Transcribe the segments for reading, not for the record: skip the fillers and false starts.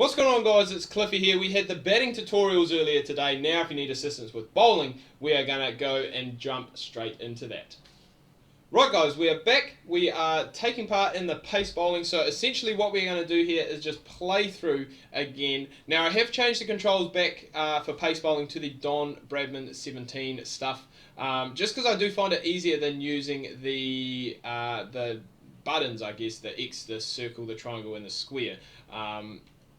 What's going on, guys? It's Cliffy here. We had the batting tutorials earlier today. Now if you need assistance with bowling, we are going to go and jump straight into that. Right, guys, we are back. We are taking part in the pace bowling. So essentially what we're going to do here is just play through again. Now I have changed the controls back for pace bowling to the Don Bradman 17 stuff. Just because I do find it easier than using the buttons, I guess, the X, the circle, the triangle, and the square.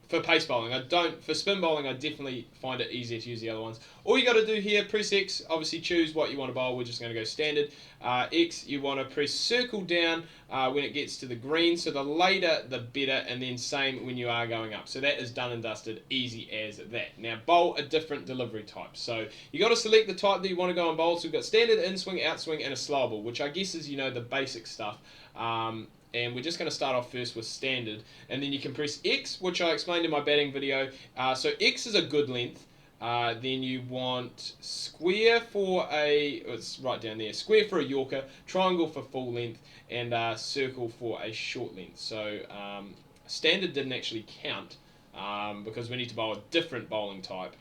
For pace bowling, for spin bowling, I definitely find it easier to use the other ones. All you got to do here, press X, obviously choose what you want to bowl. We're just going to go standard. X, you want to press circle down when it gets to the green, so the later the better, and then same when you are going up. So that is done and dusted, easy as that. Now bowl a different delivery type. So you got to select the type that you want to go and bowl. So we've got standard, in swing, outswing, and a slow ball, which I guess is, the basic stuff. And we're just going to start off first with standard, and then you can press X, which I explained in my batting video. So X is a good length. Then you want square for it's right down there, square for a Yorker, triangle for full length, and circle for a short length. So standard didn't actually count because we need to bowl a different bowling type.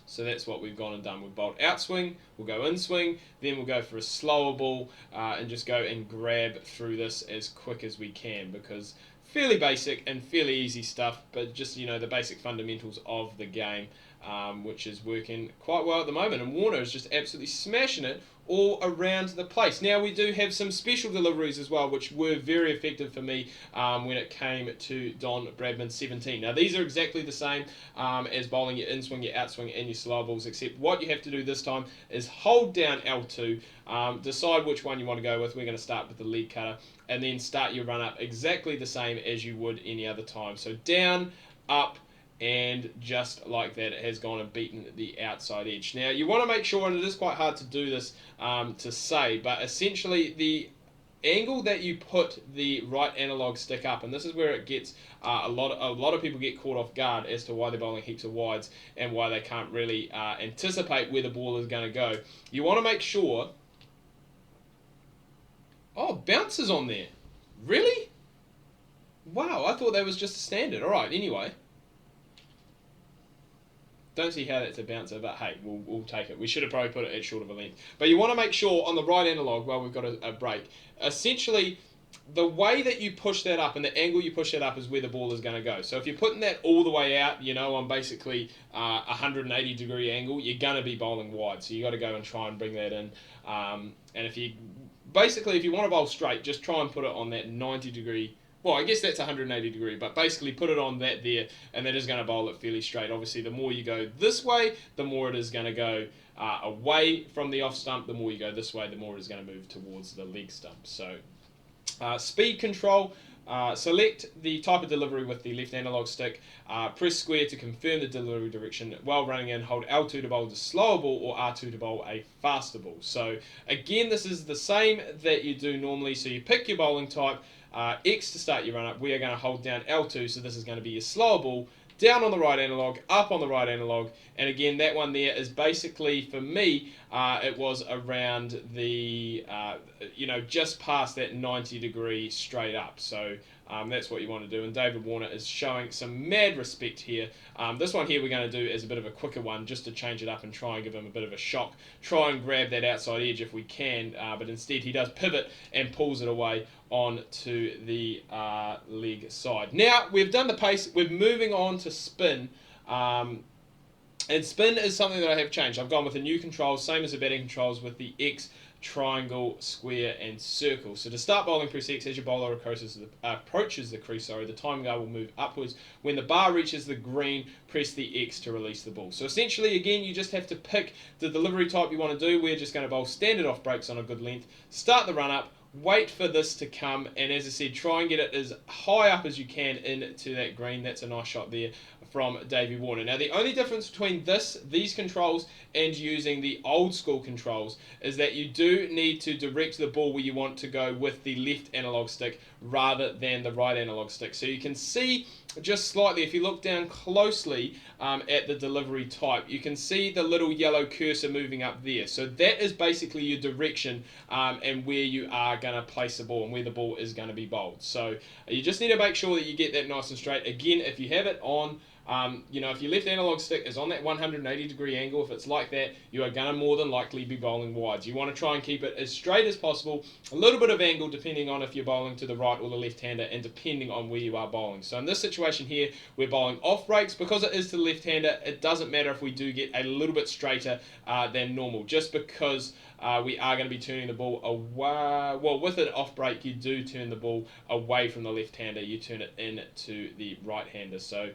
So that's what we've gone and done. We've bowled outswing, we'll go in swing, then we'll go for a slower ball and just go and grab through this as quick as we can, because fairly basic and fairly easy stuff, but just, the basic fundamentals of the game, which is working quite well at the moment. And Warner is just absolutely smashing it all around the place. Now we do have some special deliveries as well, which were very effective for me when it came to Don Bradman 17. Now these are exactly the same as bowling your in-swing, your outswing, and your slow balls, except what you have to do this time is hold down L2, decide which one you want to go with. We're going to start with the leg cutter, and then start your run up exactly the same as you would any other time. So down, up, and just like that, it has gone and beaten the outside edge. Now you want to make sure, and it is quite hard to do this to say, but essentially the angle that you put the right analog stick up, and this is where it gets a lot of people get caught off guard as to why they're bowling heaps of wides and why they can't really anticipate where the ball is going to go. You want to make sure. Oh, bounces on there. Really? Wow, I thought that was just a standard. Alright, anyway. Don't see how that's a bouncer, but hey, we'll take it. We should have probably put it at short of a length. But you want to make sure on the right analog, while we've got a break, essentially the way that you push that up and the angle you push that up is where the ball is going to go. So if you're putting that all the way out, on basically 180 degree angle, you're going to be bowling wide. So you got to go and try and bring that in. And if you want to bowl straight, just try and put it on that 90 degree. Well, I guess that's 180 degree, but basically put it on that there, and that is going to bowl it fairly straight. Obviously, the more you go this way, the more it is going to go away from the off stump. The more you go this way, the more it is going to move towards the leg stump. So, speed control. Select the type of delivery with the left analog stick. Press square to confirm the delivery direction. While running in, hold L2 to bowl the slower ball or R2 to bowl a faster ball. So, again, this is the same that you do normally. So, you pick your bowling type. X to start your run up. We are going to hold down L2, so this is going to be your slower ball, down on the right analog, up on the right analog, and again that one there is basically, for me, it was around the, just past that 90 degree straight up. So that's what you want to do, and David Warner is showing some mad respect here. This one here we're going to do is a bit of a quicker one, just to change it up and try and give him a bit of a shock. Try and grab that outside edge if we can, but instead he does pivot and pulls it away onto the leg side. Now we've done the pace, we're moving on to spin. And spin is something that I have changed. I've gone with a new control, same as the batting controls, with the X, triangle, square, and circle. So to start bowling, press X. As your bowler approaches the crease, the timing bar will move upwards. When the bar reaches the green, press the X to release the ball. So essentially, again, you just have to pick the delivery type you want to do. We're just going to bowl standard off breaks on a good length. Start the run up. Wait for this to come, and as I said, try and get it as high up as you can into that green. That's a nice shot there from Davey Warner. Now, the only difference between these controls and using the old school controls is that you do need to direct the ball where you want to go with the left analog stick rather than the right analog stick. So you can see just slightly, if you look down closely at the delivery type, you can see the little yellow cursor moving up there. So that is basically your direction and where you are going to place the ball and where the ball is going to be bowled. So you just need to make sure that you get that nice and straight. Again, if you have it on, if your left analog stick is on that 180-degree angle, if it's like that, you are going to more than likely be bowling wides. You want to try and keep it as straight as possible, a little bit of angle depending on if you're bowling to the right or the left-hander and depending on where you are bowling. So in this situation here, we're bowling off breaks. Because it is to the left-hander, it doesn't matter if we do get a little bit straighter than normal, just because we are going to be turning the ball away. Well, with an off break, you do turn the ball away from the left-hander. You turn it in to the right-hander. So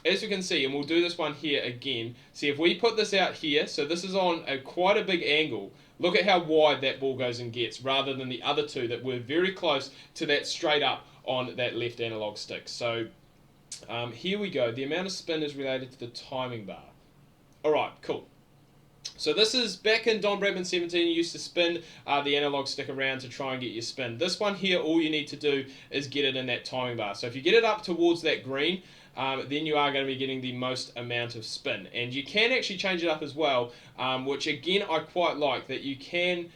as you can see, and we'll do this one here again, see if we put this out here, so this is on quite a big angle. Look at how wide that ball goes and gets, rather than the other two that were very close to that straight up on that left analog stick. So here we go. The amount of spin is related to the timing bar. Alright, cool. So this is back in Don Bradman 17, you used to spin the analog stick around to try and get your spin. This one here, all you need to do is get it in that timing bar. So if you get it up towards that green, then you are going to be getting the most amount of spin. And you can actually change it up as well, which again I quite like, that you can...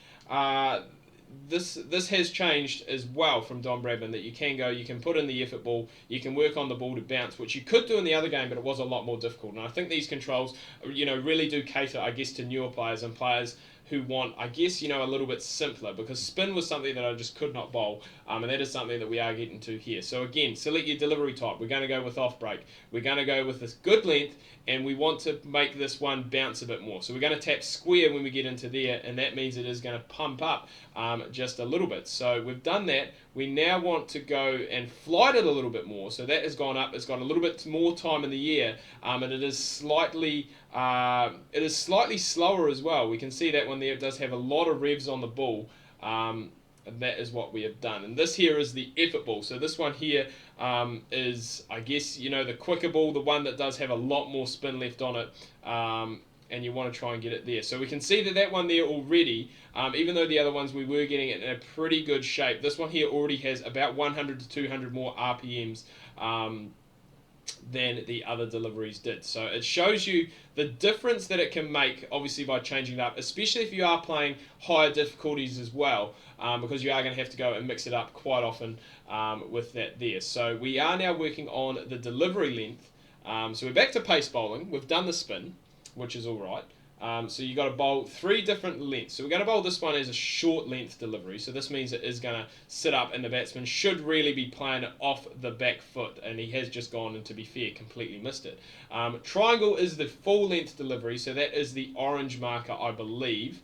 This has changed as well from Don Bradman, that you can put in the effort ball, you can work on the ball to bounce, which you could do in the other game, but it was a lot more difficult. And I think these controls, really do cater, I guess, to newer players and players who want, I guess, a little bit simpler, because spin was something that I just could not bowl, and that is something that we are getting to here. So again, select your delivery type. We're going to go with off break. We're going to go with this good length, and we want to make this one bounce a bit more. So we're going to tap square when we get into there, and that means it is going to pump up just a little bit. So we've done that. We now want to go and flight it a little bit more. So that has gone up. It's got a little bit more time in the air, and it is slightly slower as well. We can see that one there. It does have a lot of revs on the ball. And that is what we have done. And this here is the effort ball. So this one here is, I guess, the quicker ball, the one that does have a lot more spin left on it. And you want to try and get it there. So we can see that one there already, even though the other ones we were getting it in a pretty good shape, this one here already has about 100 to 200 more RPMs than the other deliveries did. So it shows you the difference that it can make, obviously, by changing it up, especially if you are playing higher difficulties as well, because you are going to have to go and mix it up quite often with that there. So we are now working on the delivery length. So we're back to pace bowling. We've done the spin, which is all right. So you got to bowl 3 different lengths. So we're going to bowl this one as a short length delivery. So this means it is going to sit up, and the batsman should really be playing it off the back foot. And he has just gone, and to be fair, completely missed it. Triangle is the full length delivery. So that is the orange marker, I believe.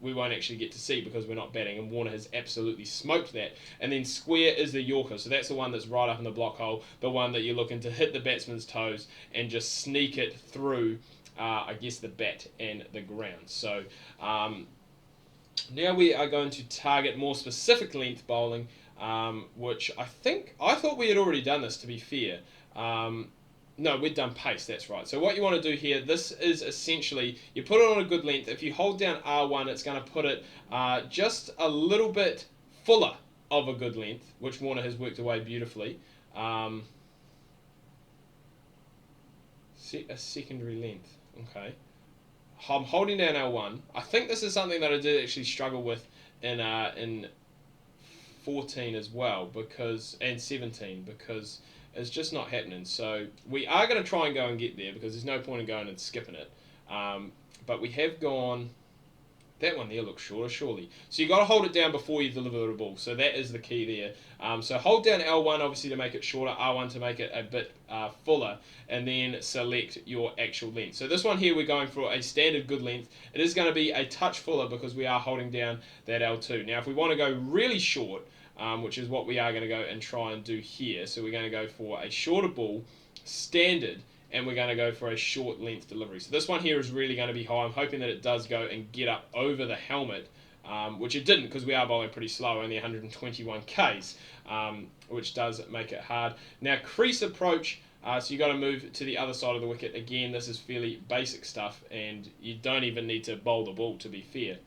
We won't actually get to see because we're not batting, and Warner has absolutely smoked that. And then square is the Yorker, so that's the one that's right up in the block hole, the one that you're looking to hit the batsman's toes and just sneak it through, I guess, the bat and the ground. So now we are going to target more specific length bowling, which I thought we had already done this, to be fair. No, we've done pace, that's right. So what you want to do here, this is essentially, you put it on a good length. If you hold down R1, it's going to put it just a little bit fuller of a good length, which Warner has worked away beautifully. Set a secondary length, okay. I'm holding down R1. I think this is something that I did actually struggle with in 14 as well, and 17, because it's just not happening. So we are going to try and go and get there, because there's no point in going and skipping it. But we have gone... That one there looks shorter, surely. So you've got to hold it down before you deliver the ball. So that is the key there. So hold down L1, obviously, to make it shorter, R1 to make it a bit fuller, and then select your actual length. So this one here, we're going for a standard good length. It is going to be a touch fuller because we are holding down that L2. Now, if we want to go really short, which is what we are going to go and try and do here. So we're going to go for a shorter ball, standard, and we're going to go for a short length delivery. So this one here is really going to be high. I'm hoping that it does go and get up over the helmet, which it didn't, because we are bowling pretty slow, only 121 Ks, which does make it hard. Now, crease approach, so you got to move to the other side of the wicket. Again, this is fairly basic stuff, and you don't even need to bowl the ball, to be fair.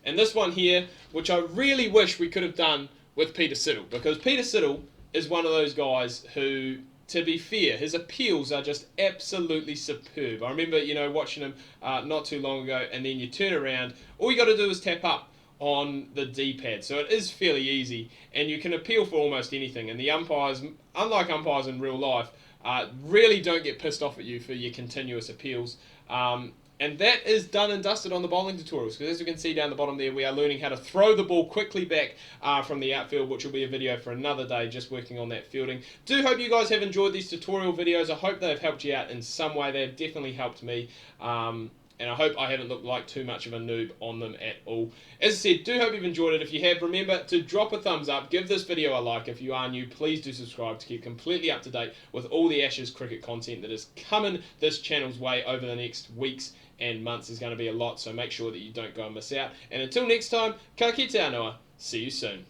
And this one here, which I really wish we could have done with Peter Siddle, because Peter Siddle is one of those guys who, to be fair, his appeals are just absolutely superb. I remember, watching him not too long ago, and then you turn around, all you got to do is tap up on the D-pad. So it is fairly easy, and you can appeal for almost anything. And the umpires, unlike umpires in real life, really don't get pissed off at you for your continuous appeals. And that is done and dusted on the bowling tutorials, because as you can see down the bottom there, we are learning how to throw the ball quickly back from the outfield, which will be a video for another day, just working on that fielding. Do hope you guys have enjoyed these tutorial videos. I hope they've helped you out in some way. They've definitely helped me. And I hope I haven't looked like too much of a noob on them at all. As I said, do hope you've enjoyed it. If you have, remember to drop a thumbs up, give this video a like. If you are new, please do subscribe to keep completely up to date with all the Ashes cricket content that is coming this channel's way over the next weeks and months. There's going to be a lot, so make sure that you don't go and miss out. And until next time, ka kite anō. See you soon.